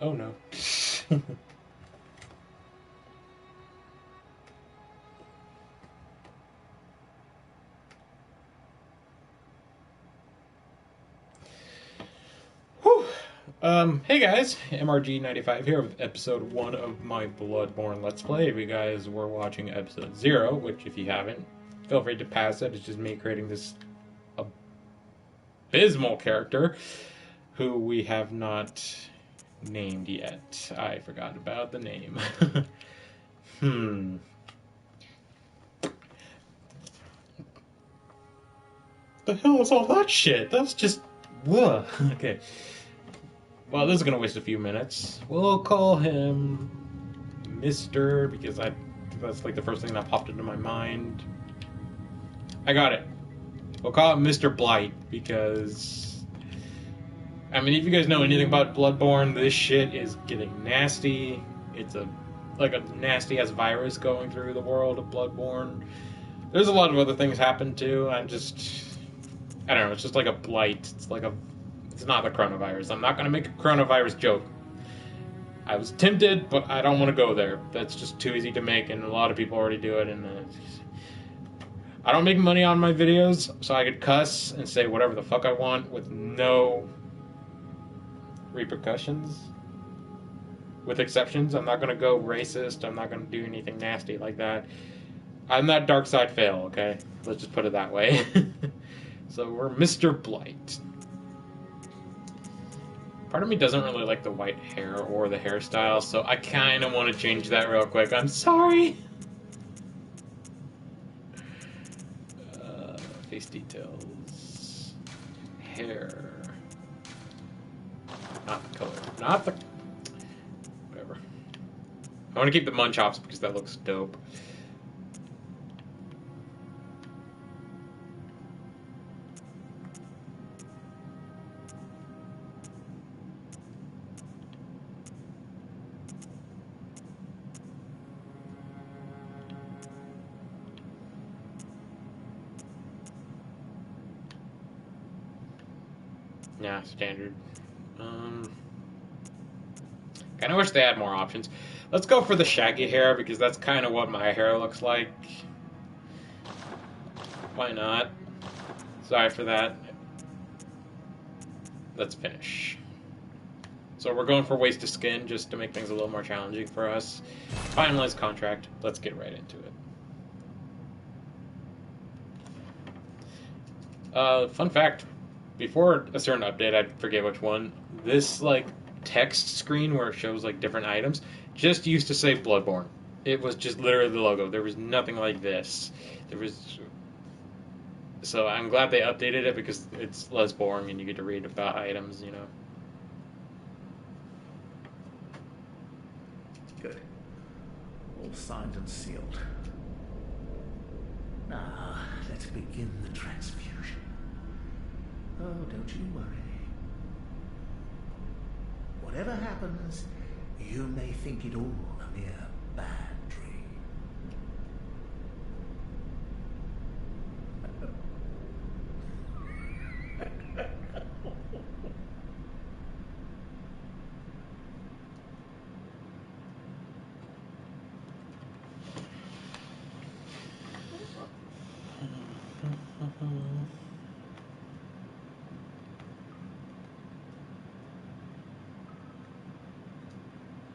Oh no. Whew. Hey guys, MRG95 here with episode 1 of my Bloodborne Let's Play. If you guys were watching episode 0, which if you haven't, feel free to pass it. It's just me creating this abysmal character who we have not named yet. I forgot about the name. The hell is all that shit? That's just... Ugh. Okay. Well, this is gonna waste a few minutes. We'll call him Mr. because that's like the first thing that popped into my mind. I got it. We'll call it Mr. Blight because... I mean, if you guys know anything about Bloodborne, this shit is getting nasty. It's like a nasty-ass virus going through the world of Bloodborne. There's a lot of other things happen too. I don't know, it's just like a blight. It's not the coronavirus. I'm not going to make a coronavirus joke. I was tempted, but I don't want to go there. That's just too easy to make, and a lot of people already do it. And I don't make money on my videos, so I could cuss and say whatever the fuck I want with no repercussions. With exceptions. I'm not going to go racist. I'm not going to do anything nasty like that. I'm that dark side fail, okay? Let's just put it that way. So we're Mr. Blight. Part of me doesn't really like the white hair or the hairstyle, so I kind of want to change that real quick. I'm sorry! Face details. Hair. Not the color. Not the... Whatever. I want to keep the mud chops because that looks dope. Yeah, standard. Kind of wish they had more options. Let's go for the shaggy hair because that's kind of what my hair looks like. Why not? Sorry for that. Let's finish. So we're going for wasted skin just to make things a little more challenging for us. Finalized contract. Let's get right into it. Fun fact. Before a certain update, I forget which one, this, like, text screen where it shows, like, different items just used to say Bloodborne. It was just literally the logo. There was nothing like this. So I'm glad they updated it because it's less boring and you get to read about items, you know. Good. All signed and sealed. Now, let's begin the transfusion. Oh, don't you worry. Whatever happens, you may think it all a mere bad dream.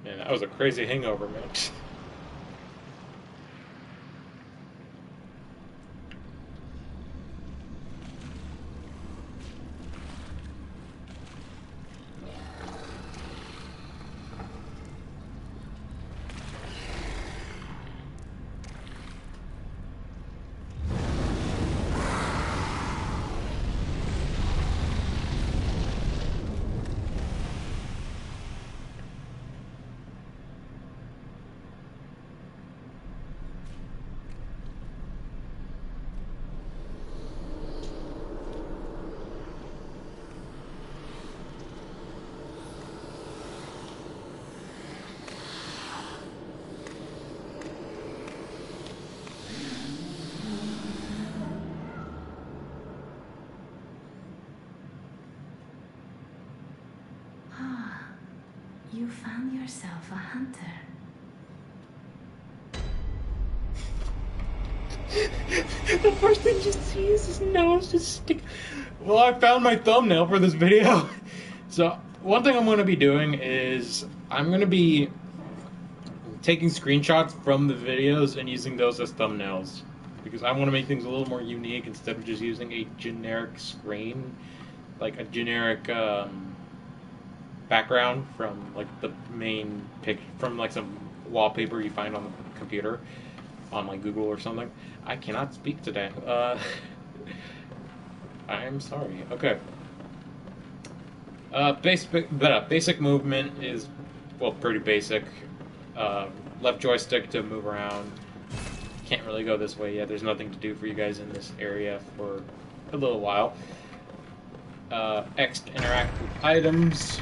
Man, that was a crazy hangover mix. You found yourself a hunter. The first thing you see is his nose just stick. Well, I found my thumbnail for this video. So, one thing I'm going to be doing is I'm going to be taking screenshots from the videos and using those as thumbnails. Because I want to make things a little more unique instead of just using a generic screen. Like a generic background from like the main picture, from like some wallpaper you find on the computer. On like Google or something. I cannot speak today. I'm sorry. Okay. Basic movement is, well, pretty basic. Left joystick to move around. Can't really go this way yet. There's nothing to do for you guys in this area for a little while. X to interact with items.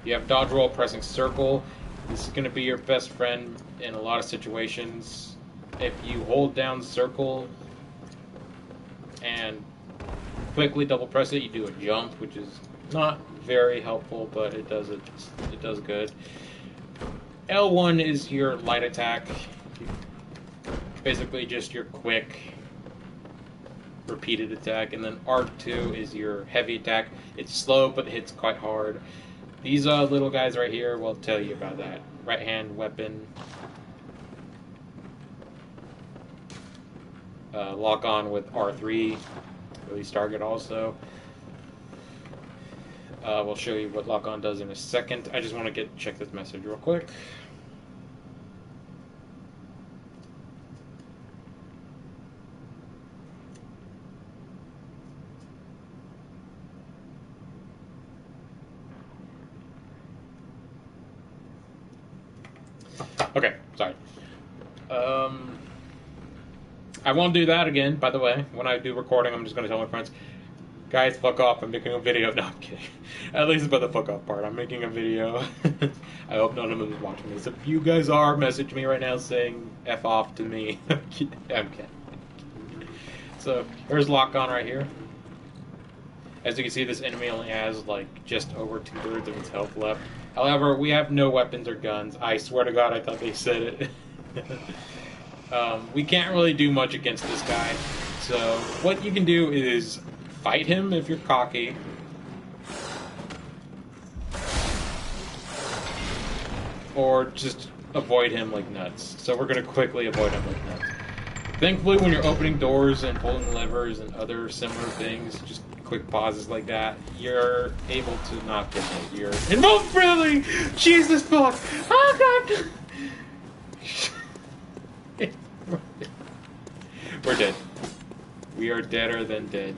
You have dodge roll, pressing circle. This is going to be your best friend in a lot of situations. If you hold down circle and quickly double press it, you do a jump, which is not very helpful, but it does good. L1 is your light attack. Basically just your quick repeated attack, and then R2 is your heavy attack. It's slow, but hits quite hard. These little guys right here will tell you about that. Right hand weapon. Lock on with R3. Release target also. We'll show you what lock on does in a second. I just want to check this message real quick. Okay, sorry. I won't do that again, by the way. When I do recording, I'm just going to tell my friends, guys, fuck off, I'm making a video. No, I'm kidding. At least about the fuck off part. I'm making a video. I hope none of them is watching this. If you guys are, message me right now saying F off to me. I'm kidding. So, here's lock on right here. As you can see, this enemy only has, like, just over 2/3 of its health left. However, we have no weapons or guns. I swear to God, I thought they said it. We can't really do much against this guy. So, what you can do is fight him if you're cocky. Or just avoid him like nuts. So we're going to quickly avoid him like nuts. Thankfully, when you're opening doors and pulling levers and other similar things, just quick pauses like that, you're able to not get hit. You're involved, really. Jesus fuck! Oh God! We're dead. We are deader than dead.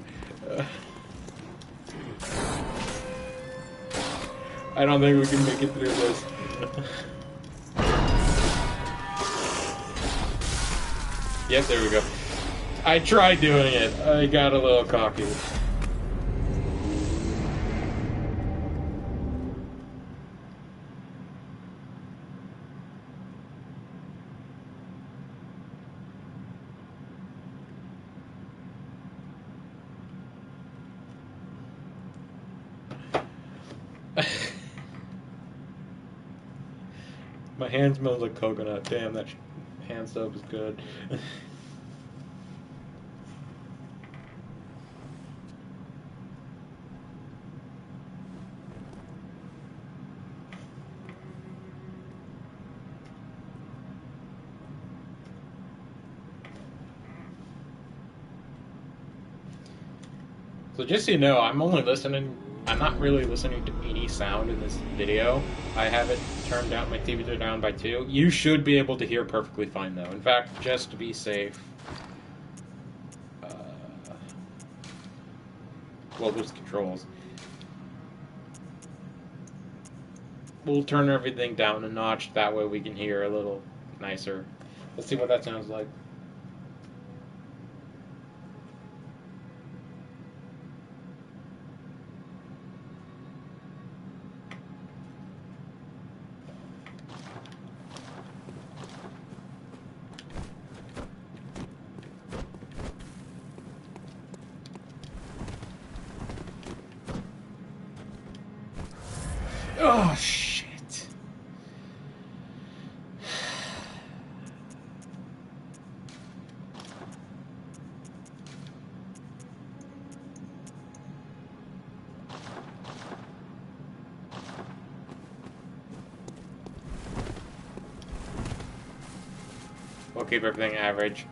I don't think we can make it through this. Yep, there we go. I tried doing it. I got a little cocky. My hand smells like coconut. Damn, that hand soap is good. So just so you know, I'm not really listening to any sound in this video. I have it turned down, my TV down by 2. You should be able to hear perfectly fine though. In fact, just to be safe, well, there's controls. We'll turn everything down a notch, that way we can hear a little nicer. Let's see what that sounds like. Oh, shit. We'll keep everything average.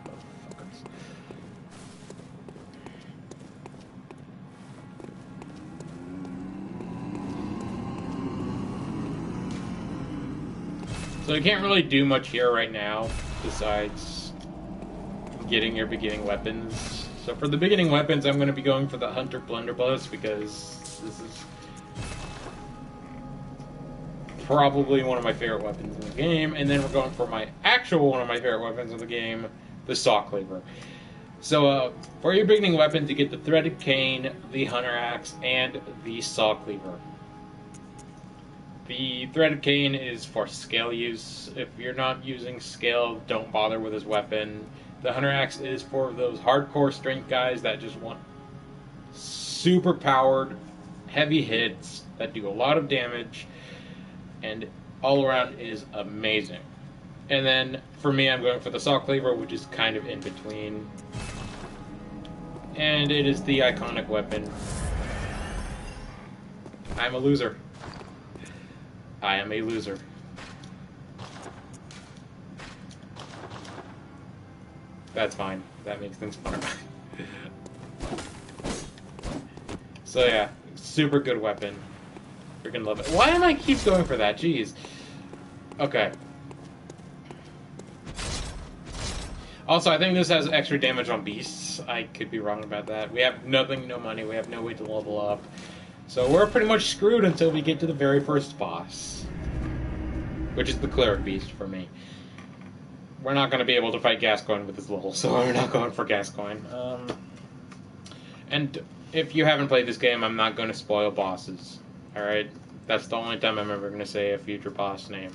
So you can't really do much here right now, besides getting your beginning weapons. So for the beginning weapons, I'm going to be going for the Hunter Blunderbuss, because this is probably one of my favorite weapons in the game. And then we're going for my actual one of my favorite weapons in the game, the Saw Cleaver. So for your beginning weapons, you get the Threaded Cane, the Hunter Axe, and the Saw Cleaver. The Threaded Cane is for scale use. If you're not using scale, don't bother with this weapon. The Hunter Axe is for those hardcore strength guys that just want super powered, heavy hits that do a lot of damage, and all around is amazing. And then for me, I'm going for the Saw Cleaver, which is kind of in between. And it is the iconic weapon. I'm a loser. I am a loser. That's fine. That makes things fun. So yeah, super good weapon. Freaking love it. Why am I keep going for that? Jeez. Okay. Also, I think this has extra damage on beasts. I could be wrong about that. We have nothing, no money. We have no way to level up. So we're pretty much screwed until we get to the very first boss, which is the Cleric Beast for me. We're not going to be able to fight Gascoigne with his level, so we're not going for Gascoigne. And if you haven't played this game, I'm not going to spoil bosses. Alright? That's the only time I'm ever going to say a future boss name.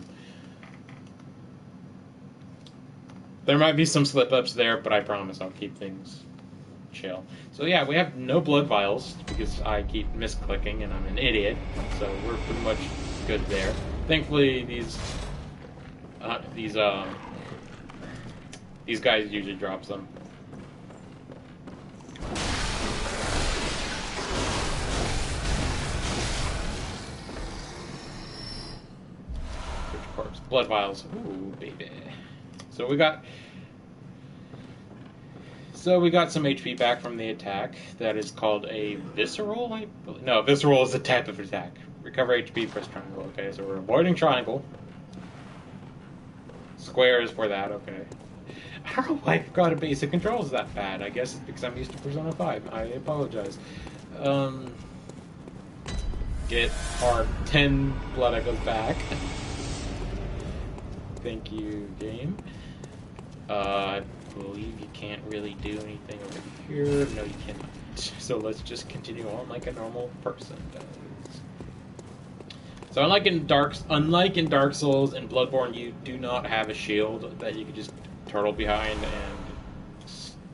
There might be some slip-ups there, but I promise I'll keep things chill. So yeah, we have no blood vials, because I keep misclicking and I'm an idiot, so we're pretty much good there. Thankfully, these guys usually drop some. Which corpse? Blood vials. Ooh, baby. So we got some HP back from the attack. That is called a visceral. No, visceral is a type of attack. Recover HP, press triangle. Okay, so we're avoiding triangle. Square is for that. Okay. I don't know why I forgot a basic controls that bad. I guess it's because I'm used to Persona 5. I apologize. Get our 10 blood echoes back. Thank you, game. I believe you can't really do anything over here. No, you cannot. So let's just continue on like a normal person does. So unlike in Dark Souls and Bloodborne, you do not have a shield that you can just turtle behind and,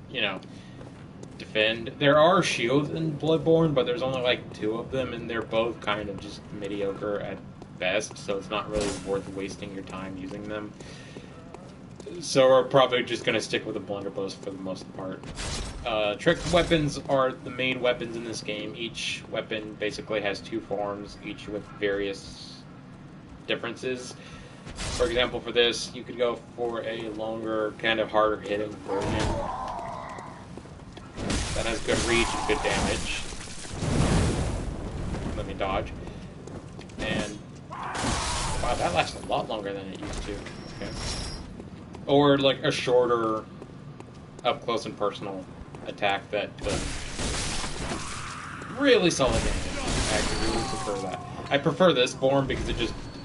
you know, defend. There are shields in Bloodborne, but there's only like 2 of them, and they're both kind of just mediocre at best, so it's not really worth wasting your time using them. So we're probably just going to stick with the blunderbuss for the most part. Trick weapons are the main weapons in this game. Each weapon basically has 2 forms, each with various differences. For example, for this, you could go for a longer, kind of harder hitting version that has good reach and good damage. Let me dodge. And wow, that lasts a lot longer than it used to. Okay. Or like a shorter, up close and personal attack that does really solid damage. I actually really prefer that. I prefer this form because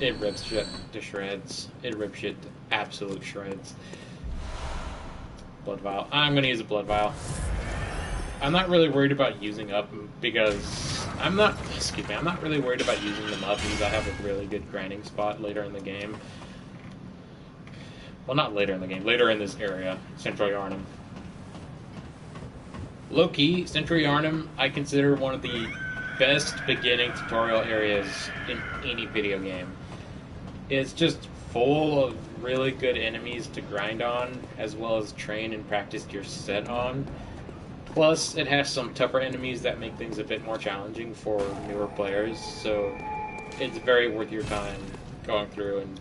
it rips shit to shreds. It rips shit to absolute shreds. Blood vial. I'm gonna use a blood vial. I'm not really worried about using up because I'm not really worried about using them up because I have a really good grinding spot later in the game. Well, not later in the game. Later in this area, Central Yarnum. Low-key, Central Yarnum, I consider one of the best beginning tutorial areas in any video game. It's just full of really good enemies to grind on, as well as train and practice your set on. Plus, it has some tougher enemies that make things a bit more challenging for newer players, so it's very worth your time going through and,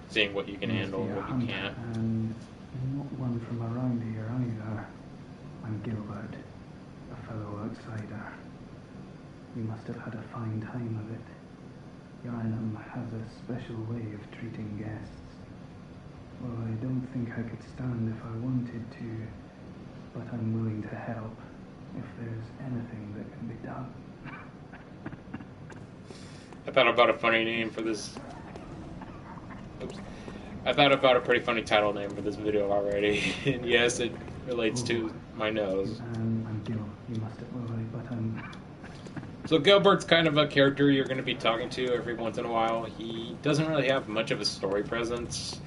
seeing what you can handle and what you can't. And not one from around here either. I'm Gilbert, a fellow outsider. You must have had a fine time of it. Yarnum has a special way of treating guests. Well, I don't think I could stand if I wanted to, but I'm willing to help if there's anything that can be done. I thought about a funny name for this. Oops. I thought about a pretty funny title name for this video already, and yes, it relates to my nose. I'm Gil. You must have. Well, but I'm. So Gilbert's kind of a character you're going to be talking to every once in a while. He doesn't really have much of a story presence,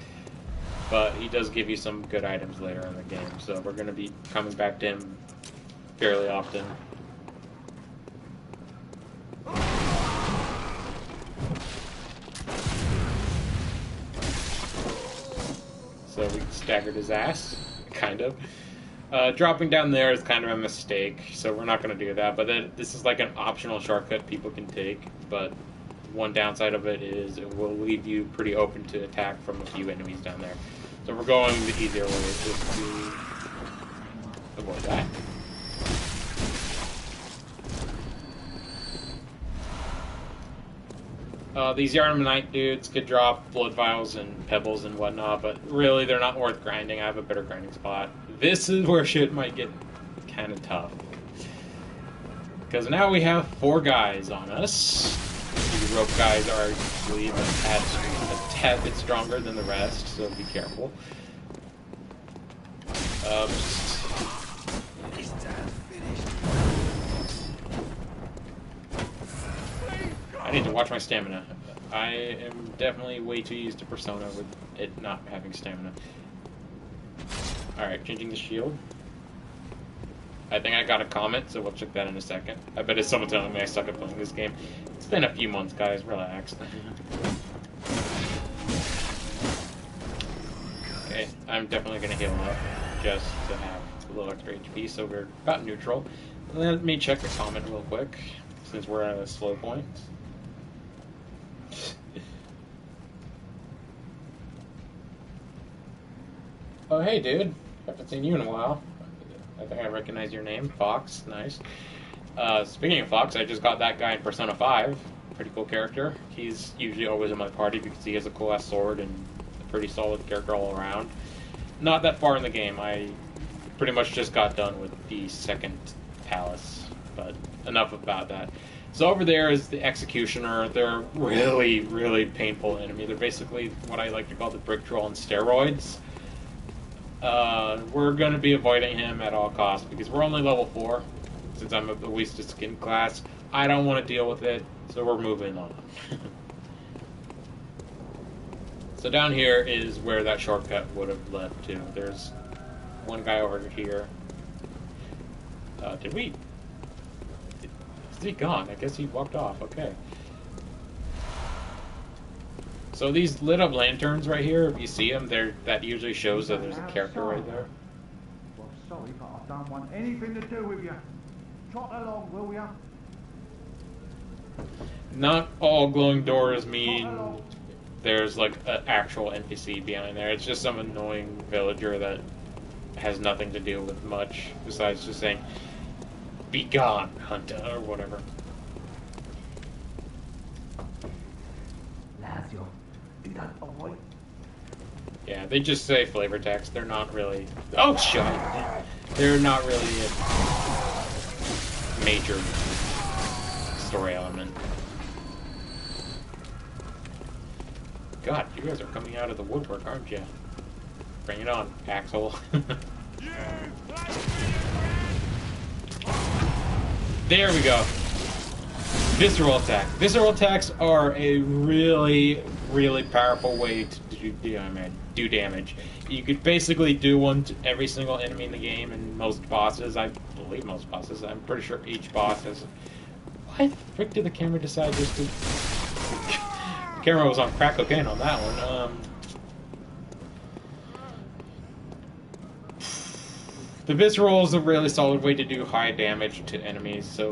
but he does give you some good items later in the game, so we're going to be coming back to him fairly often. So we staggered his ass, kind of. Dropping down there is kind of a mistake, so we're not going to do that. But then this is like an optional shortcut people can take. But one downside of it is it will leave you pretty open to attack from a few enemies down there. So we're going the easier way, just to avoid that. These Yarnamite dudes could drop blood vials and pebbles and whatnot, but really they're not worth grinding. I have a better grinding spot. This is where shit might get kind of tough. Because now we have 4 guys on us. These rope guys are usually a tad bit stronger than the rest, so be careful. I need to watch my stamina. I am definitely way too used to Persona with it not having stamina. Alright, changing the shield. I think I got a comment, so we'll check that in a second. I bet it's someone telling me I suck at playing this game. It's been a few months, guys. Relax. Okay, I'm definitely going to heal up just to have a little extra HP, so we're about neutral. Let me check the comment real quick, since we're at a slow point. Oh, hey, dude. Haven't seen you in a while. I think I recognize your name. Fox. Nice. Speaking of Fox, I just got that guy in Persona 5. Pretty cool character. He's usually always in my party because he has a cool-ass sword and a pretty solid character all around. Not that far in the game. I pretty much just got done with the second palace, but enough about that. So over there is the Executioner. They're really, really painful enemy. They're basically what I like to call the Brick Troll on steroids. We're going to be avoiding him at all costs because we're only level 4. Since I'm the weakest skin class, I don't want to deal with it, so we're moving on. So down here is where that shortcut would have led to. There's one guy over here. Did we... Is he gone? I guess he walked off. Okay. So these lit up lanterns right here, if you see them, that usually shows that there's a character right there. Well, sorry, but I don't want anything to do with you. Trot along, will ya? Not all glowing doors mean there's like an actual NPC behind there. It's just some annoying villager that has nothing to do with much besides just saying, "Be gone, hunter," or whatever. Yeah, they just say flavor text. They're not really... Oh, shit! They're not really a major story element. God, you guys are coming out of the woodwork, aren't you? Bring it on, Axel. There we go. Visceral attack. Visceral attacks are a really, really powerful way to do damage. You could basically do one to every single enemy in the game and most bosses. I believe most bosses. I'm pretty sure each boss has Why the frick did the camera decide just to... The camera was on crack cocaine on that one. The Visceral is a really solid way to do high damage to enemies, so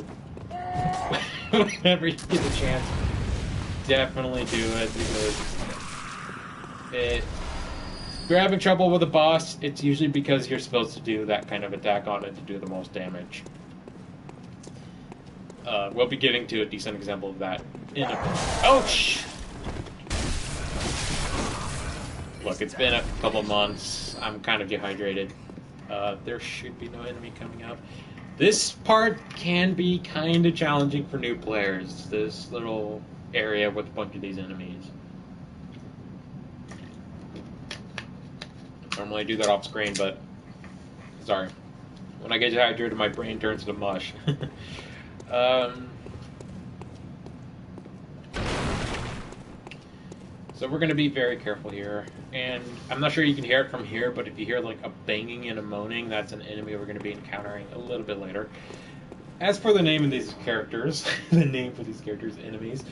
whenever you get the chance, definitely do it, because if you're having trouble with a boss, it's usually because you're supposed to do that kind of attack on it to do the most damage. We'll be getting to a decent example of that in a bit. Ouch! Look, it's been a couple months. I'm kind of dehydrated. There should be no enemy coming up. This part can be kind of challenging for new players. This little area with a bunch of these enemies. Normally I do that off screen, but sorry. When I get dehydrated, my brain turns to mush. So we're going to be very careful here, and I'm not sure you can hear it from here, but if you hear like a banging and a moaning, that's an enemy we're going to be encountering a little bit later. As for the name of these characters, the name for these characters, enemies.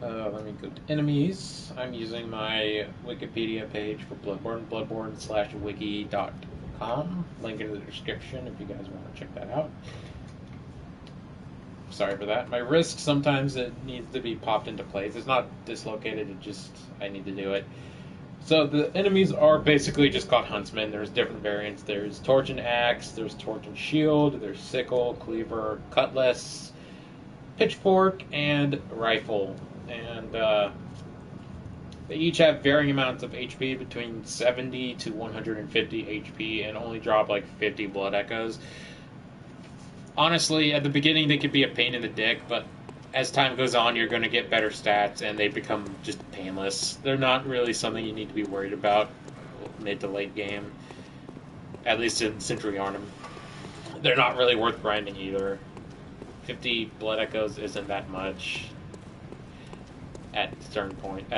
Let me go to enemies. I'm using my Wikipedia page for Bloodborne, bloodborne/wiki.com. Link in the description if you guys want to check that out. Sorry for that. My wrist, sometimes it needs to be popped into place. It's not dislocated, it just, I need to do it. So the enemies are basically just called huntsmen. There's different variants. There's torch and axe, there's torch and shield, there's sickle, cleaver, cutlass, pitchfork, and rifle. And they each have varying amounts of HP, between 70 to 150 HP, and only drop like 50 blood echoes. Honestly, at the beginning they could be a pain in the dick, but as time goes on you're going to get better stats and they become just painless. They're not really something you need to be worried about mid to late game, at least in Century Arnhem. They're not really worth grinding either. 50 blood echoes isn't that much at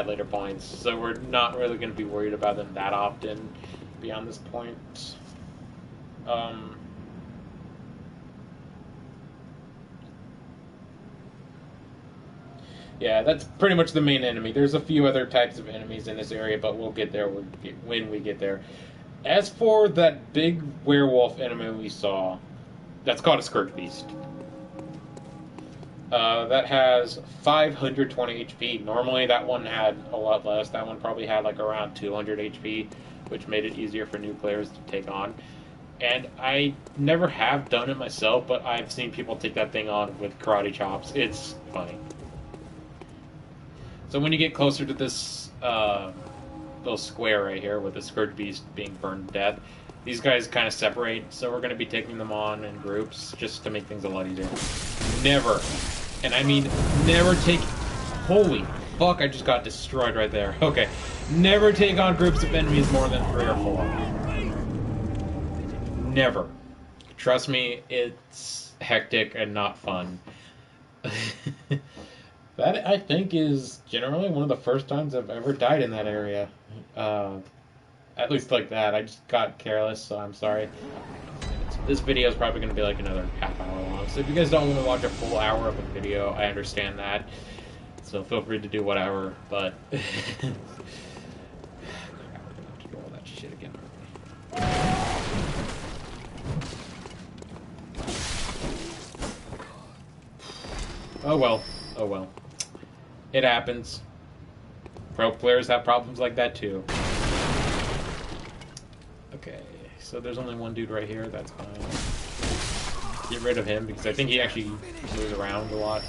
later points, so we're not really going to be worried about them that often beyond this point. Yeah, that's pretty much the main enemy. There's a few other types of enemies in this area, but we'll get there when we get there. As for that big werewolf enemy we saw, that's called a Scourge Beast. That has 520 HP. Normally that one had a lot less. That one probably had like around 200 HP, which made it easier for new players to take on. And I never have done it myself, but I've seen people take that thing on with karate chops. It's funny. So when you get closer to this little square right here with the Scourge Beast being burned to death, these guys kind of separate, so we're going to be taking them on in groups just to make things a lot easier. Never, and I mean never take... Holy fuck, I just got destroyed right there. Okay, never take on groups of enemies more than 3 or 4. Never. Trust me, it's hectic and not fun. That, I think, is generally one of the first times I've ever died in that area. At least like that. I just got careless, so I'm sorry. This video is probably going to be like another half hour long. So if you guys don't want to watch a full hour of a video, I understand that. So feel free to do whatever, but... Crap, we're going to have to do all that shit again. Oh well. Oh well. It happens. Pro players have problems like that too. Okay, so there's only one dude right here, that's fine. Get rid of him, because I think he actually moves around a lot.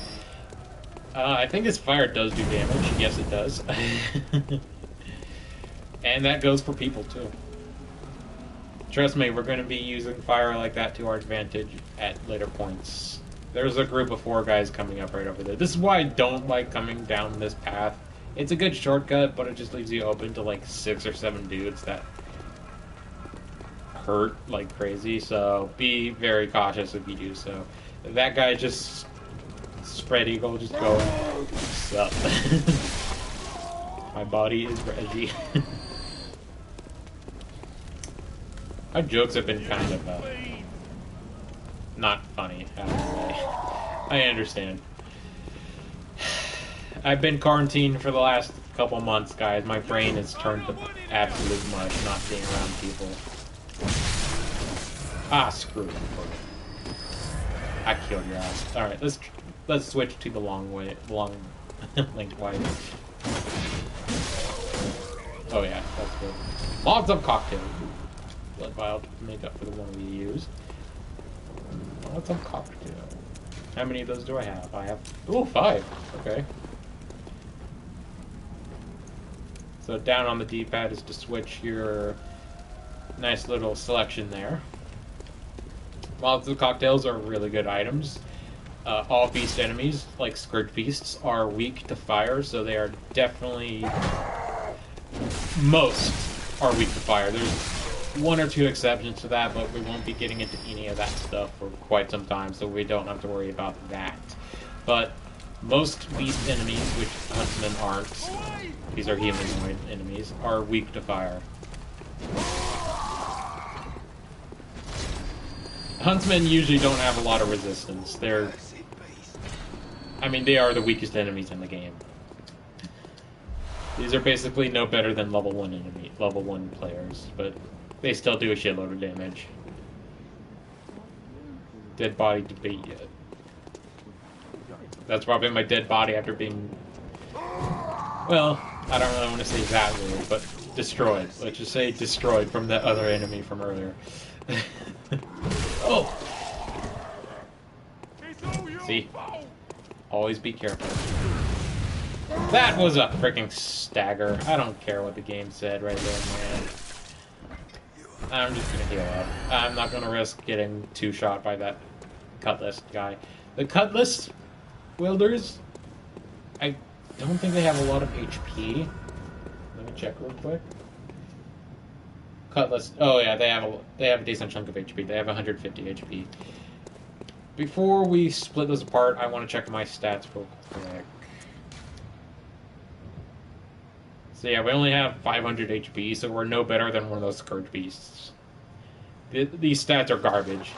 I think his fire does do damage. Yes, it does. And that goes for people too. Trust me, we're going to be using fire like that to our advantage at later points. There's a group of 4 guys coming up right over there. This is why I don't like coming down this path. It's a good shortcut, but it just leaves you open to like 6 or 7 dudes that hurt like crazy, so be very cautious if you do so. That guy just... Spread Eagle, just go. What's up? My body is Reggie. My jokes have been kind of... not funny. I understand. I've been quarantined for the last couple months, guys. My brain has turned to absolute mush not being around people. Ah, screw it. I killed your ass. Alright, let's switch to the long lengthwise. Oh yeah, that's good. Molotov cocktail. Blood vial to make up for the one we used. Molotov cocktail. How many of those do I have? I have... Ooh, 5. Okay. So down on the D-pad is to switch your nice little selection there. Molotov cocktails are really good items. All beast enemies, like Scourge Beasts, are weak to fire, so they are definitely... Most are weak to fire. There's 1 or 2 exceptions to that, but we won't be getting into any of that stuff for quite some time, so we don't have to worry about that. But most beast enemies, which huntsmen aren't, these are humanoid enemies, are weak to fire. Huntsmen usually don't have a lot of resistance. They are the weakest enemies in the game. These are basically no better than level 1 players, but they still do a shitload of damage. Dead body debate yet. That's probably my dead body after being... Well, I don't really want to say that word, but destroyed. Let's just say destroyed from that other enemy from earlier. Oh! See? Always be careful. That was a freaking stagger. I don't care what the game said right there, man. I'm just gonna heal up. I'm not gonna risk getting 2-shot by that cutlass guy. The cutlass wielders, I don't think they have a lot of HP. Let me check real quick. Cutlass. Oh yeah, they have a decent chunk of HP. They have 150 HP. Before we split those apart, I want to check my stats real quick. So yeah, we only have 500 HP, so we're no better than one of those Scourge Beasts. These stats are garbage.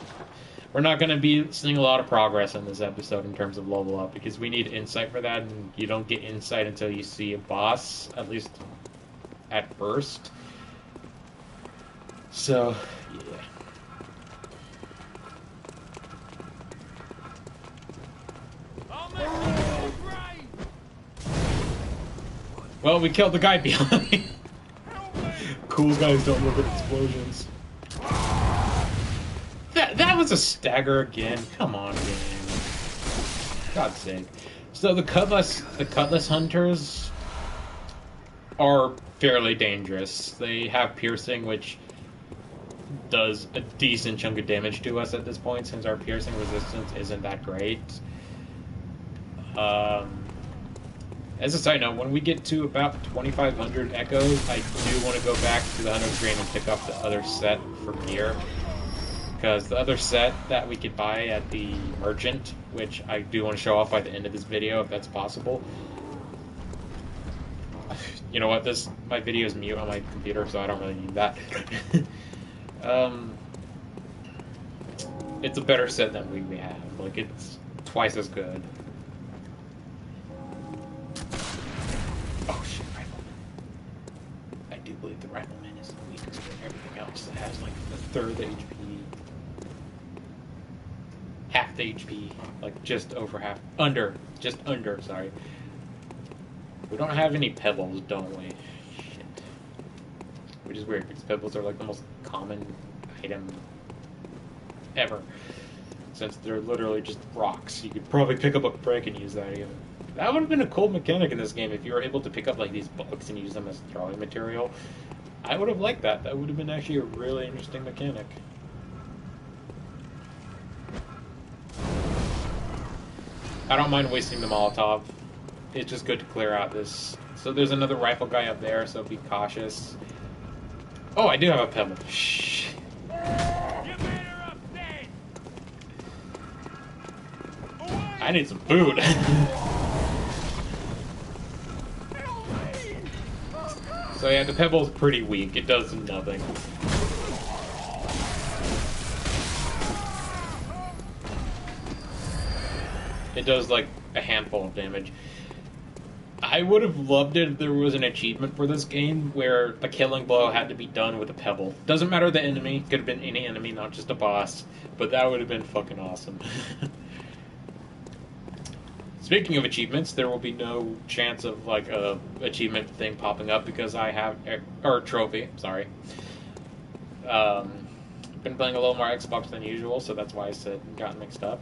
We're not going to be seeing a lot of progress in this episode in terms of level up, because we need insight for that, and you don't get insight until you see a boss, at least at first. So, yeah. Well, we killed the guy behind me. Cool guys don't look at explosions. That was a stagger again. Come on, game. God's sake. So the cutlass hunters are fairly dangerous. They have piercing, which does a decent chunk of damage to us at this point, since our piercing resistance isn't that great. As a side note, when we get to about 2,500 echoes, I do want to go back to the Hunter's Grain and pick up the other set for gear. Because the other set that we could buy at the merchant, which I do want to show off by the end of this video, if that's possible. You know what, my video is mute on my computer, so I don't really need that. It's a better set than we have. Like, it's twice as good. Oh shit, Rifleman. I do believe the Rifleman is the weakest of everything else that has like a third the HP. Half the HP. Like just over half. Just under, sorry. We don't have any pebbles, don't we? Shit. Which is weird, because pebbles are like the most common item ever. Since they're literally just rocks. You could probably pick up a brick and use that even. That would have been a cool mechanic in this game if you were able to pick up like these bugs and use them as throwing material. I would have liked that. That would have been actually a really interesting mechanic. I don't mind wasting the Molotov. It's just good to clear out this. So there's another rifle guy up there, so be cautious. Oh, I do have a pebble. Shh. I need some food. So yeah, the pebble's pretty weak. It does nothing. It does like a handful of damage. I would have loved it if there was an achievement for this game where the killing blow had to be done with a pebble. Doesn't matter the enemy, could have been any enemy, not just a boss, but that would have been fucking awesome. Speaking of achievements, there will be no chance of like a achievement thing popping up because I have, or trophy, sorry. Been playing a little more Xbox than usual, so that's why I said got mixed up.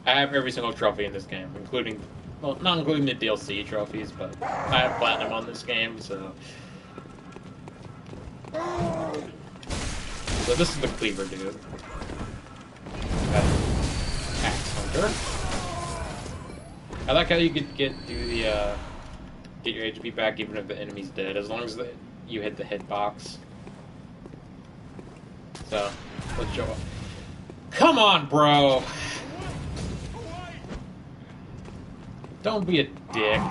I have every single trophy in this game, including, well, not including the DLC trophies, but I have platinum on this game, so. So this is the Cleaver dude. Axe Hunter. I like how you could get your HP back even if the enemy's dead, as long as you hit the hitbox. So, let's show up. Come on, bro! Don't be a dick.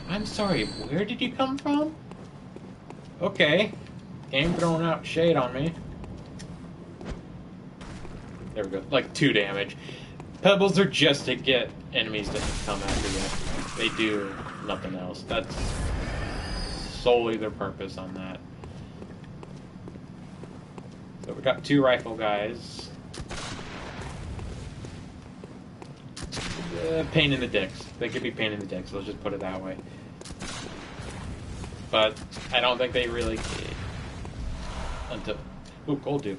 I'm sorry, where did you come from? Okay. Game throwing out shade on me. There we go. Like 2 damage. Pebbles are just to get enemies to come after you. They do nothing else. That's solely their purpose on that. So we got 2 rifle guys. Pain in the dicks. They could be pain in the dicks, let's just put it that way. But I don't think they really until gold do.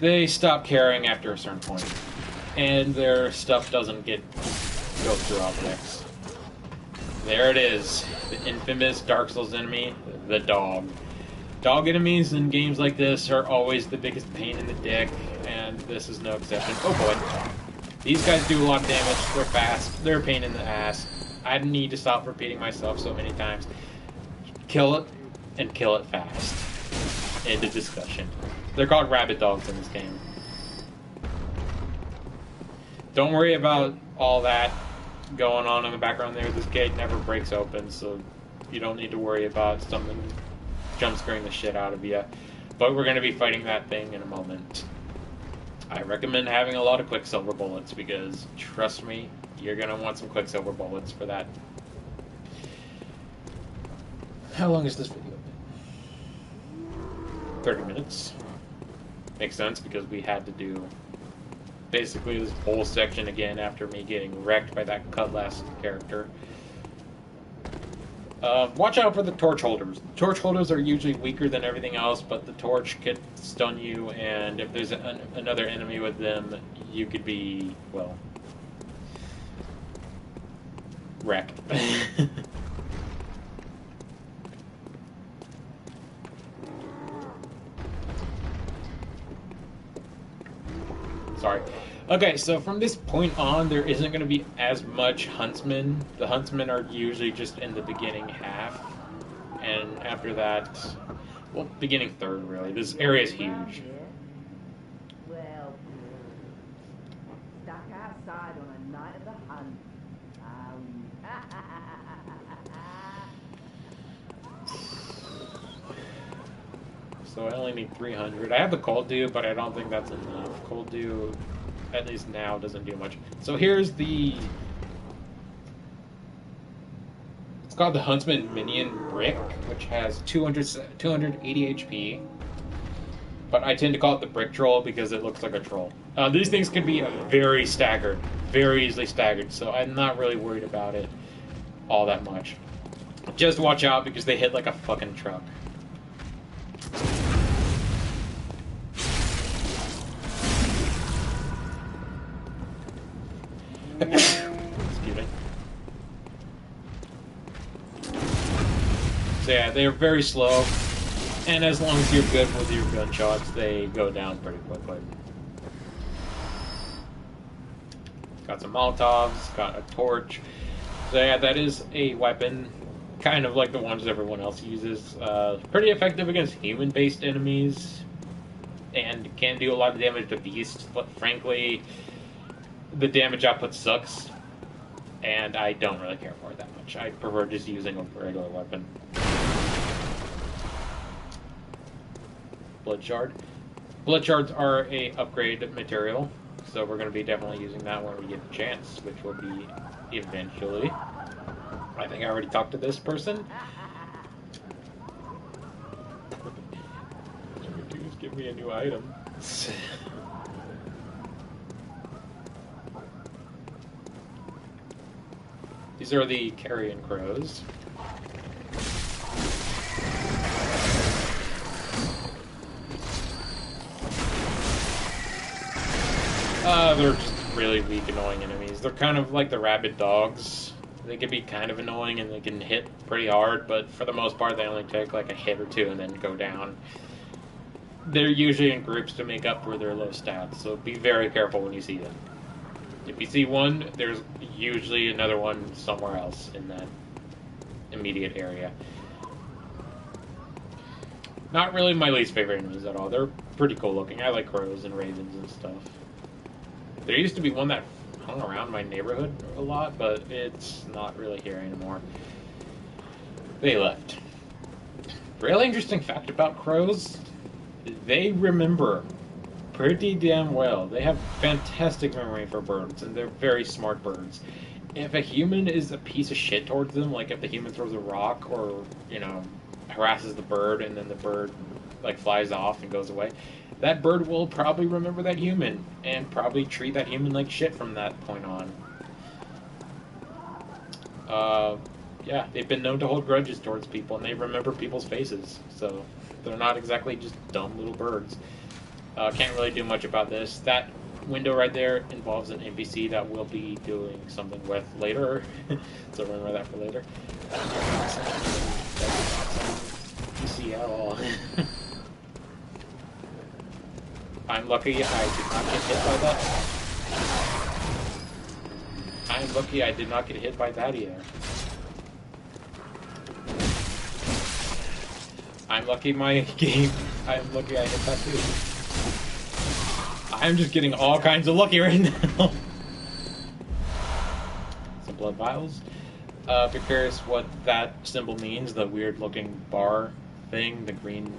They stop caring after a certain point. And their stuff doesn't go through objects. There it is. The infamous Dark Souls enemy, the dog. Dog enemies in games like this are always the biggest pain in the dick, and this is no exception. Oh boy. These guys do a lot of damage, they're fast, they're a pain in the ass. I need to stop repeating myself so many times. Kill it, and kill it fast. End of discussion. They're called rabbit dogs in this game. Don't worry about all that going on in the background there. This gate never breaks open, so you don't need to worry about something jump-scaring the shit out of you. But we're going to be fighting that thing in a moment. I recommend having a lot of Quicksilver Bullets because, trust me, you're going to want some Quicksilver Bullets for that. How long has this video been? 30 minutes. Makes sense because we had to do basically this whole section again after me getting wrecked by that Cutlass character. Watch out for the torch holders. Torch holders are usually weaker than everything else, but the torch can stun you, and if there's another enemy with them, you could be, well, wrecked. Sorry. Okay, so from this point on, there isn't going to be as much huntsmen. The huntsmen are usually just in the beginning half, and after that, well, beginning third, really. This area is huge. Well, stuck outside on a night of the hunt. So I only need 300. I have the cold dew, but I don't think that's enough. Cold dew, at least now, doesn't do much. So here's the... It's called the Huntsman Minion Brick, which has 280 HP. But I tend to call it the Brick Troll because it looks like a troll. These things can be very staggered, very easily staggered, so I'm not really worried about it all that much. Just watch out because they hit like a fucking truck. Excuse me. So yeah, they're very slow, and as long as you're good with your gunshots, they go down pretty quickly. Got some Molotovs, got a torch. So yeah, that is a weapon, kind of like the ones everyone else uses. Pretty effective against human-based enemies, and can do a lot of damage to beasts, but frankly, the damage output sucks, and I don't really care for it that much. I prefer just using a regular weapon. Blood Shard. Blood shards are a upgrade material, so we're going to be definitely using that when we get the chance, which will be eventually. I think I already talked to this person. Just give me a new item. These are the carrion crows. They're just really weak, annoying enemies. They're kind of like the rabid dogs. They can be kind of annoying and they can hit pretty hard, but for the most part they only take like a hit or two and then go down. They're usually in groups to make up for their low stats, so be very careful when you see them. If you see one, there's usually another one somewhere else in that immediate area. Not really my least favorite enemies at all. They're pretty cool looking. I like crows and ravens and stuff. There used to be one that hung around my neighborhood a lot, but it's not really here anymore. They left. Really interesting fact about crows, they remember pretty damn well. They have fantastic memory for birds, and they're very smart birds. If a human is a piece of shit towards them, like if the human throws a rock or, you know, harasses the bird and then the bird like flies off and goes away, that bird will probably remember that human and probably treat that human like shit from that point on. Yeah, they've been known to hold grudges towards people, and they remember people's faces, so they're not exactly just dumb little birds. Can't really do much about this. That window right there involves an NPC that we'll be doing something with later, so remember that for later. NPC at all. I'm lucky I did not get hit by that. I'm lucky I did not get hit by that either. I'm lucky my game. I'm lucky I hit that too. I'm just getting all kinds of lucky right now. Some blood vials. If you're curious what that symbol means, the weird looking bar thing, the green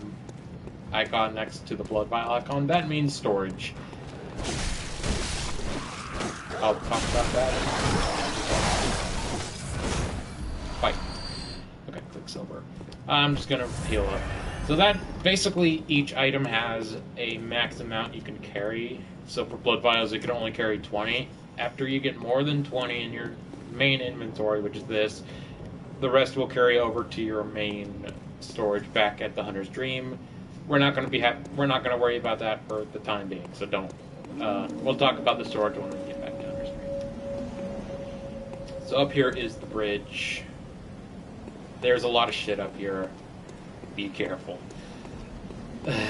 icon next to the blood vial icon, that means storage. I'll talk about that. Fight. Okay, Quicksilver. I'm just gonna heal up. So that, basically, each item has a max amount you can carry. So for blood vials, you can only carry 20. After you get more than 20 in your main inventory, which is this, the rest will carry over to your main storage back at the Hunter's Dream. We're not going to we're not going to worry about that for the time being, so don't. We'll talk about the storage when we get back to Hunter's Dream. So up here is the bridge. There's a lot of shit up here. Be careful. I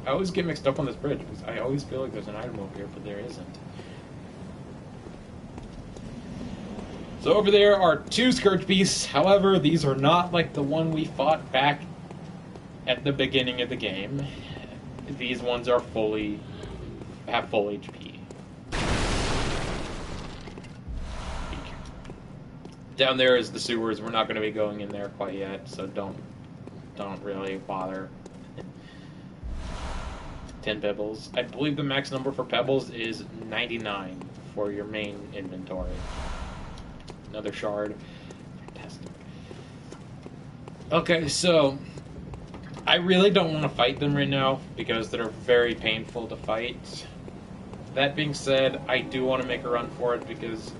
always get mixed up on this bridge because I always feel like there's an item over here, but there isn't. So over there are 2 Scourge Beasts. However, these are not like the one we fought back at the beginning of the game. These ones are have full HP. Down there is the sewers. We're not going to be going in there quite yet, so don't really bother. 10 pebbles. I believe the max number for pebbles is 99 for your main inventory. Another shard. Fantastic. Okay, so I really don't want to fight them right now because they're very painful to fight. That being said, I do want to make a run for it because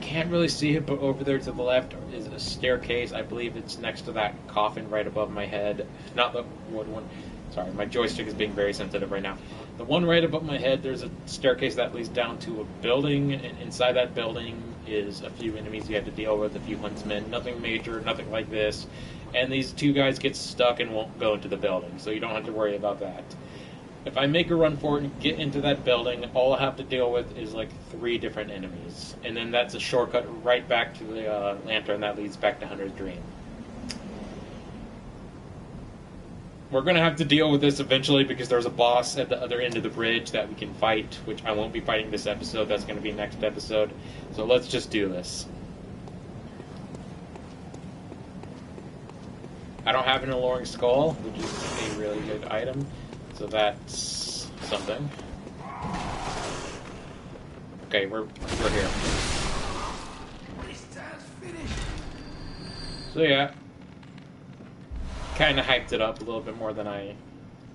can't really see it, but over there to the left is a staircase. I believe it's next to that coffin right above my head. Not the wood one. Sorry, my joystick is being very sensitive right now. The one right above my head, there's a staircase that leads down to a building, and inside that building is a few enemies you have to deal with, a few huntsmen. Nothing major, nothing like this. And these 2 guys get stuck and won't go into the building, so you don't have to worry about that. If I make a run for it and get into that building, all I have to deal with is like 3 different enemies. And then that's a shortcut right back to the lantern that leads back to Hunter's Dream. we're going to have to deal with this eventually because there's a boss at the other end of the bridge that we can fight, which I won't be fighting this episode. That's going to be next episode. So let's just do this. I don't have an alluring skull, which is a really good item. So that's something. Okay, we're here. So yeah. Kind of hyped it up a little bit more than I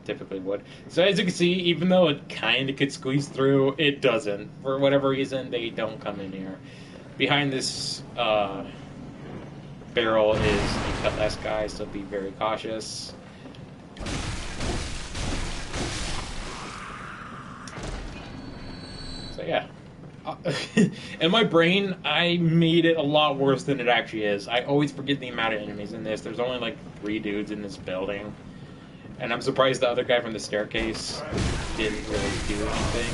typically would. So as you can see, even though it kind of could squeeze through, it doesn't. For whatever reason, they don't come in here. Behind this barrel is a cutlass guy, so be very cautious. So yeah. In my brain, I made it a lot worse than it actually is. I always forget the amount of enemies in this. There's only like 3 dudes in this building. And I'm surprised the other guy from the staircase didn't really do anything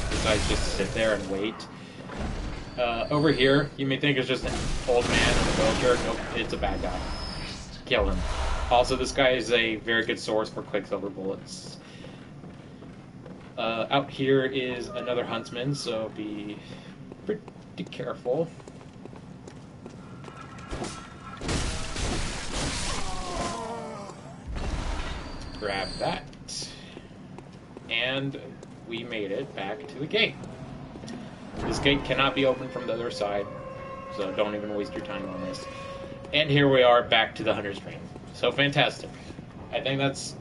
besides just sit there and wait. Over here, you may think it's just an old man in a wheelchair. Nope, it's a bad guy. Kill him. Also, this guy is a very good source for Quicksilver Bullets. Out here is another huntsman, so be pretty careful. Grab that. And we made it back to the gate. This gate cannot be opened from the other side, so don't even waste your time on this. And here we are back to the Hunter's Dream. So fantastic. I think that's...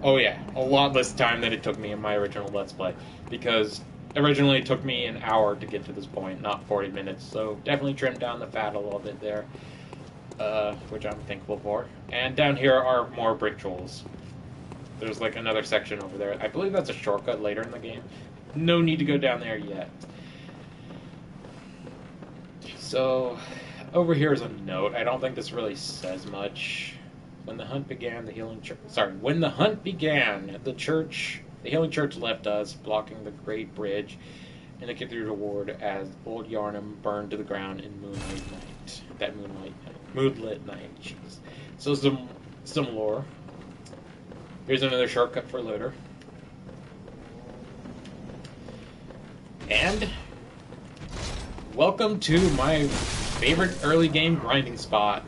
Oh yeah, a lot less time than it took me in my original Let's Play, because originally it took me an hour to get to this point, not 40 minutes, so definitely trimmed down the fat a little bit there, which I'm thankful for. And down here are more brick trolls. There's like another section over there. I believe that's a shortcut later in the game. No need to go down there yet. So, over here is a note. I don't think this really says much. When the hunt began, the healing church... Sorry, when the hunt began, the healing church left us, blocking the great bridge in the cathedral ward as old Yarnum burned to the ground in moonlit night. That moonlit night, jeez. So some lore. Here's another shortcut for later. And welcome to my favorite early game grinding spot.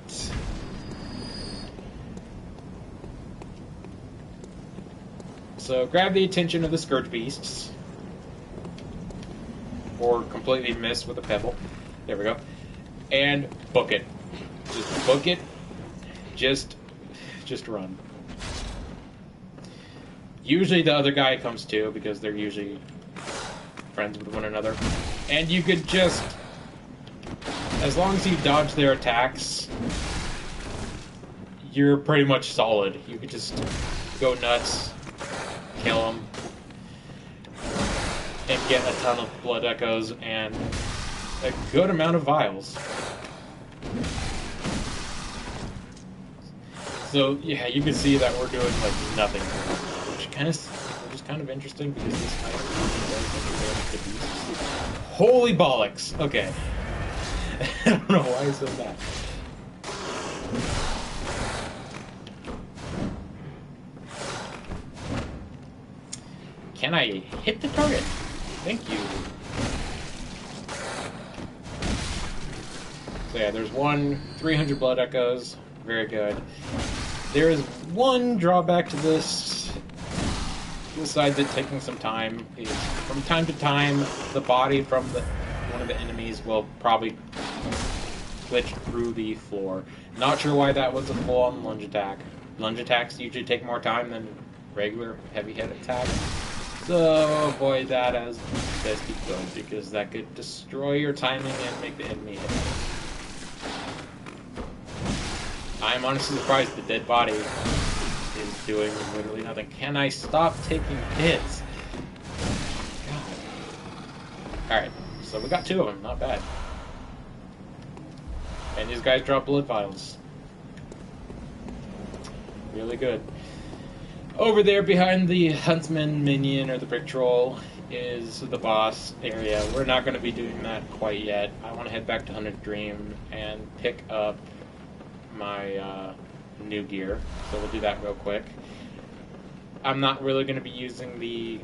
So grab the attention of the Scourge Beasts. Or completely miss with a pebble. There we go. And book it. Just book it. Just run. Usually the other guy comes too, because they're usually friends with one another. And you could just... As long as you dodge their attacks, you're pretty much solid. You could just go nuts. Kill them, and get a ton of blood echoes and a good amount of vials. So yeah, you can see that we're doing like nothing, which is kind of interesting because this item does the beast. Holy bollocks! Okay, I don't know why I said that. Can I hit the target? Thank you. So yeah, there's 300 blood echoes. Very good. There is one drawback to this, besides it taking some time, is from time to time, the body from one of the enemies will probably glitch through the floor. Not sure why that was a full-on lunge attack. Lunge attacks usually take more time than regular heavy hit attacks. So avoid that as best you could, because that could destroy your timing and make the enemy hit. I'm honestly surprised the dead body is doing literally nothing. Can I stop taking hits? God. Alright, so we got 2 of them, not bad. And these guys drop blood vials. Really good. Over there behind the huntsman minion or the brick troll is the boss area. We're not going to be doing that quite yet. I want to head back to Hunter's Dream and pick up my new gear, so we'll do that real quick. I'm not really going to be using the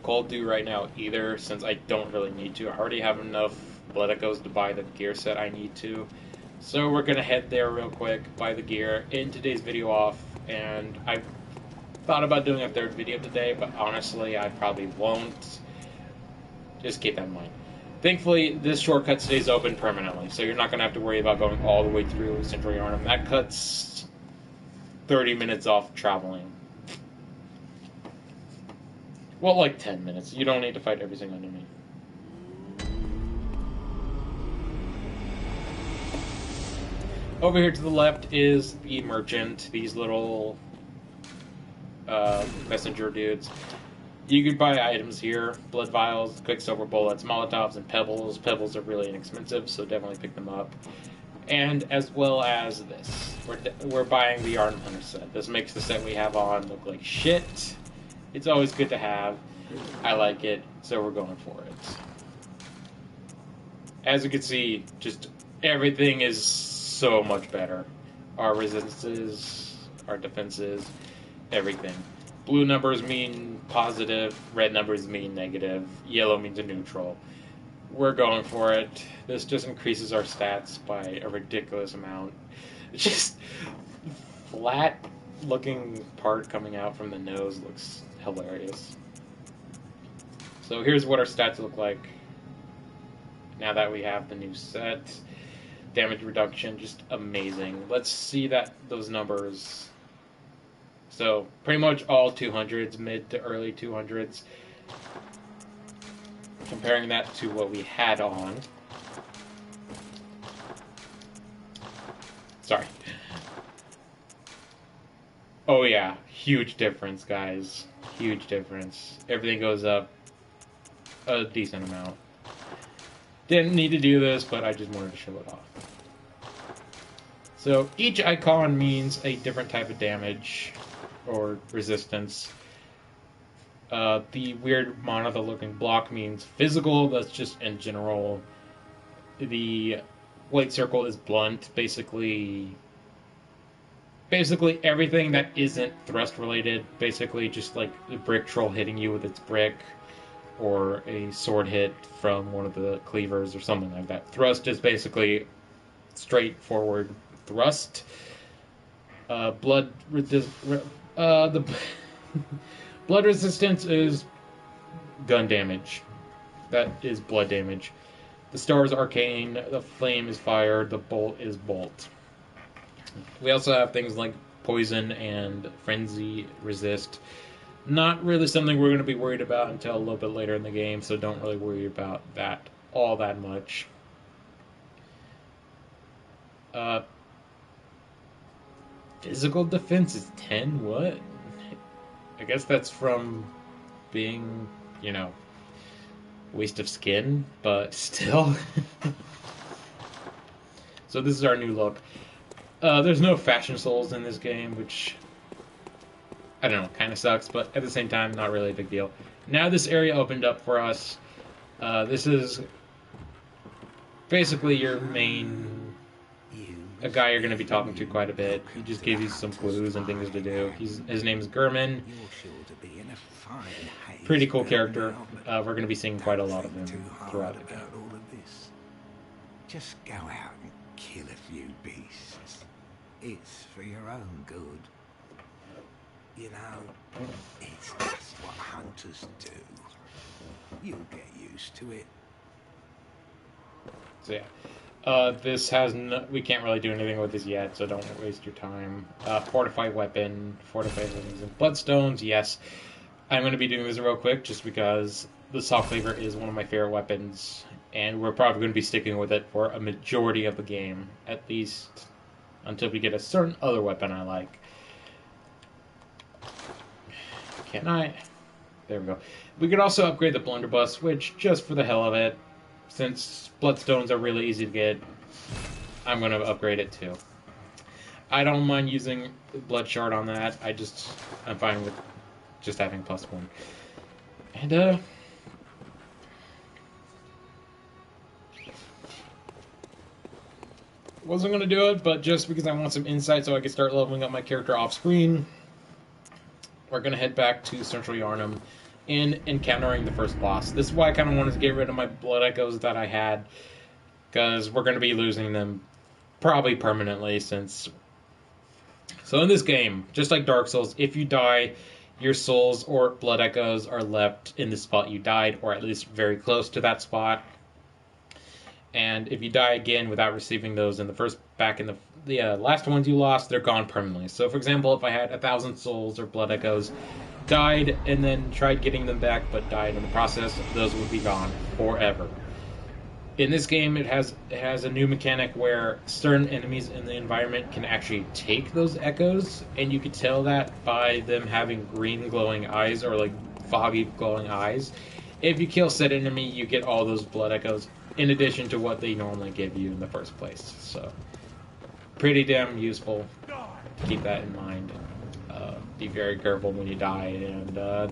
Cold Dew right now either, since I don't really need to. I already have enough Blood Echoes to buy the gear set I need to. So we're going to head there real quick, buy the gear, end today's video off, and I thought about doing a third video today, but honestly, I probably won't. Just keep that in mind. Thankfully, this shortcut stays open permanently, so you're not going to have to worry about going all the way through Central Yarnum. That cuts 30 minutes off traveling. Well, like 10 minutes. You don't need to fight every single enemy. Over here to the left is the merchant, these little messenger dudes. You can buy items here, blood vials, Quicksilver Bullets, Molotovs, and Pebbles. Pebbles are really inexpensive, so definitely pick them up. And as well as this. We're buying the Yarnum Hunter set. This makes the set we have on look like shit. It's always good to have. I like it, so we're going for it. As you can see, just everything is so much better. Our resistances, our defenses, everything. Blue numbers mean positive, red numbers mean negative, yellow means a neutral. We're going for it. This just increases our stats by a ridiculous amount. It's just flat looking part coming out from the nose looks hilarious. So here's what our stats look like now that we have the new set. Damage reduction, just amazing. Let's see those numbers. So pretty much all 200s, mid to early 200s. Comparing that to what we had on. Sorry. Oh yeah, huge difference, guys. Huge difference. Everything goes up a decent amount. Didn't need to do this, but I just wanted to show it off. So each icon means a different type of damage or resistance. The weird monolith looking block means physical, that's just in general. The white circle is blunt, basically everything that isn't thrust related, basically just like the brick troll hitting you with its brick, or a sword hit from one of the cleavers or something like that. Thrust is basically straightforward thrust. The blood resistance is gun damage. That is blood damage. The star is arcane, the flame is fire, the bolt is bolt. We also have things like poison and frenzy resist. Not really something we're going to be worried about until a little bit later in the game, so don't really worry about that all that much. Physical defense is 10? What? I guess that's from being, waste of skin, but still. So this is our new look. There's no fashion souls in this game, which, I don't know, kind of sucks, but at the same time, not really a big deal. Now this area opened up for us. This is basically your main, a guy you're going to be talking to quite a bit. He just gives you some clues and things to do. His name is Gurman. Pretty cool character. We're going to be seeing quite a lot of him throughout the game. Just go out and kill a few beasts. It's for your own good. It's just what hunters do. You'll get used to it. So yeah, this has we can't really do anything with this yet, so don't waste your time. Fortified weapon, fortified weapons, and bloodstones. Yes, I'm going to be doing this real quick just because the saw cleaver is one of my favorite weapons, and we're probably going to be sticking with it for a majority of the game, at least until we get a certain other weapon I like. Can I? There we go. We could also upgrade the blunderbuss, which, just for the hell of it, since bloodstones are really easy to get, I'm going to upgrade it too. I don't mind using blood shard on that. I'm fine with just having +1. And, Wasn't going to do it, but just because I want some insight so I can start leveling up my character off screen, we're going to head back to Central Yarnum and encountering the first boss. This is why I kind of wanted to get rid of my Blood Echoes that I had, because we're going to be losing them probably permanently since... So in this game, just like Dark Souls, if you die, your souls or Blood Echoes are left in the spot you died, or at least very close to that spot. And if you die again without receiving those in the last ones you lost, they're gone permanently. So for example, if I had 1,000 souls or Blood Echoes, died and then tried getting them back but died in the process, those would be gone forever. In this game, it has a new mechanic where certain enemies in the environment can actually take those echoes, and you can tell that by them having green glowing eyes or like foggy glowing eyes. If you kill said enemy, you get all those Blood Echoes in addition to what they normally give you in the first place. So, pretty damn useful. Keep that in mind. Be very careful when you die, and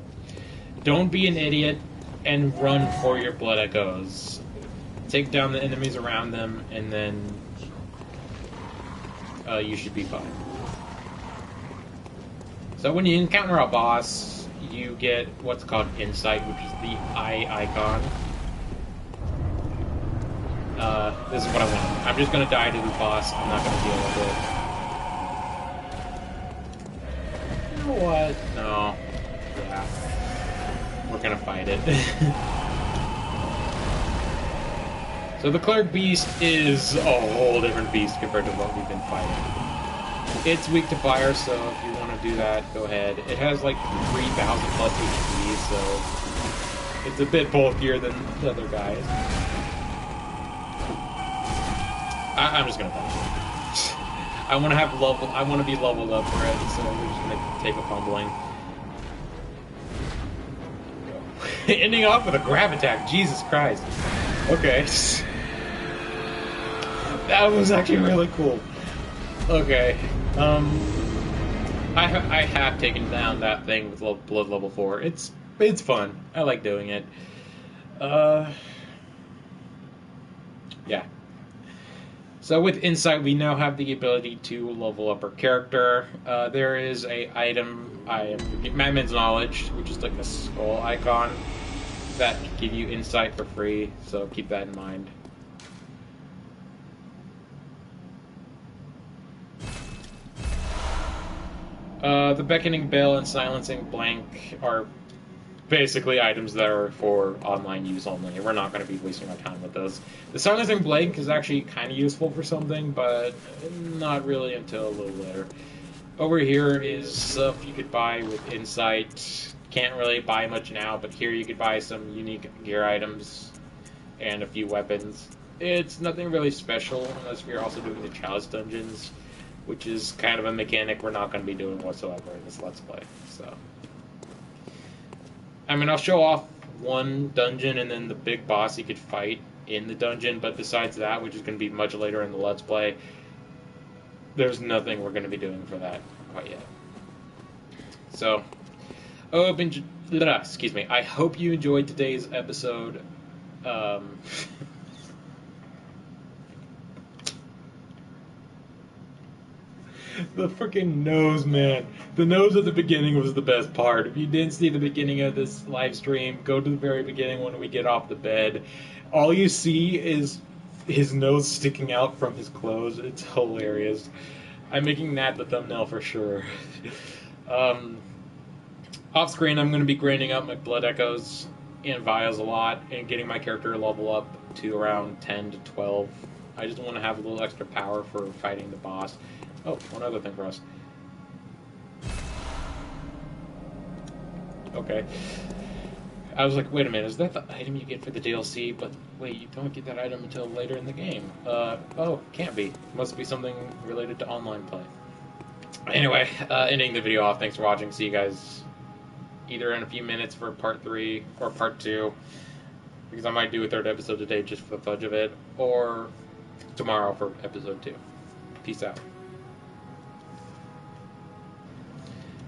don't be an idiot and run for your Blood Echoes. Take down the enemies around them, and then you should be fine. So when you encounter a boss, you get what's called Insight, which is the eye icon. This is what I want. I'm just going to die to the boss. I'm not going to deal with it. You know what? No. Yeah. We're going to fight it. So the Cleric Beast is a whole different beast compared to what we've been fighting. It's weak to fire, so if you want to do that, go ahead. It has like 3,000 plus HP, so it's a bit bulkier than the other guys. I'm just gonna punch it. I want to be leveled up already, so we're just gonna take a fumbling. Ending off with a grab attack. Jesus Christ. Okay. That was actually really cool. Okay. I have taken down that thing with blood level 4. It's fun. I like doing it. Yeah. So with Insight, we now have the ability to level up our character. There is a item, Madman's Knowledge, which is like a skull icon that can give you Insight for free, so keep that in mind. The Beckoning Bell and Silencing Blank are basically items that are for online use only. We're not going to be wasting our time with those. The Silencing Blank is actually kind of useful for something, but not really until a little later. Over here is stuff you could buy with Insight. Can't really buy much now, but here you could buy some unique gear items and a few weapons. It's nothing really special unless we're also doing the Chalice dungeons, which is kind of a mechanic we're not going to be doing whatsoever in this Let's Play. So, I mean, I'll show off one dungeon and then the big boss you could fight in the dungeon, but besides that, which is going to be much later in the Let's Play, there's nothing we're going to be doing for that quite yet. So, excuse me. I hope you enjoyed today's episode. The freaking nose, man. The nose at the beginning was the best part. If you didn't see the beginning of this live stream, go to the very beginning when we get off the bed. All you see is his nose sticking out from his clothes. It's hilarious. I'm making that the thumbnail for sure. Off screen, I'm going to be grinding up my Blood Echoes and Vials a lot and getting my character level up to around 10 to 12. I just want to have a little extra power for fighting the boss. Oh, one other thing for us. Okay. I was like, wait a minute, is that the item you get for the DLC? But wait, you don't get that item until later in the game. Oh, can't be. Must be something related to online play. Anyway, ending the video off. Thanks for watching. See you guys either in a few minutes for part 3 or part 2, because I might do a 3rd episode today just for the fudge of it, or tomorrow for episode 2. Peace out.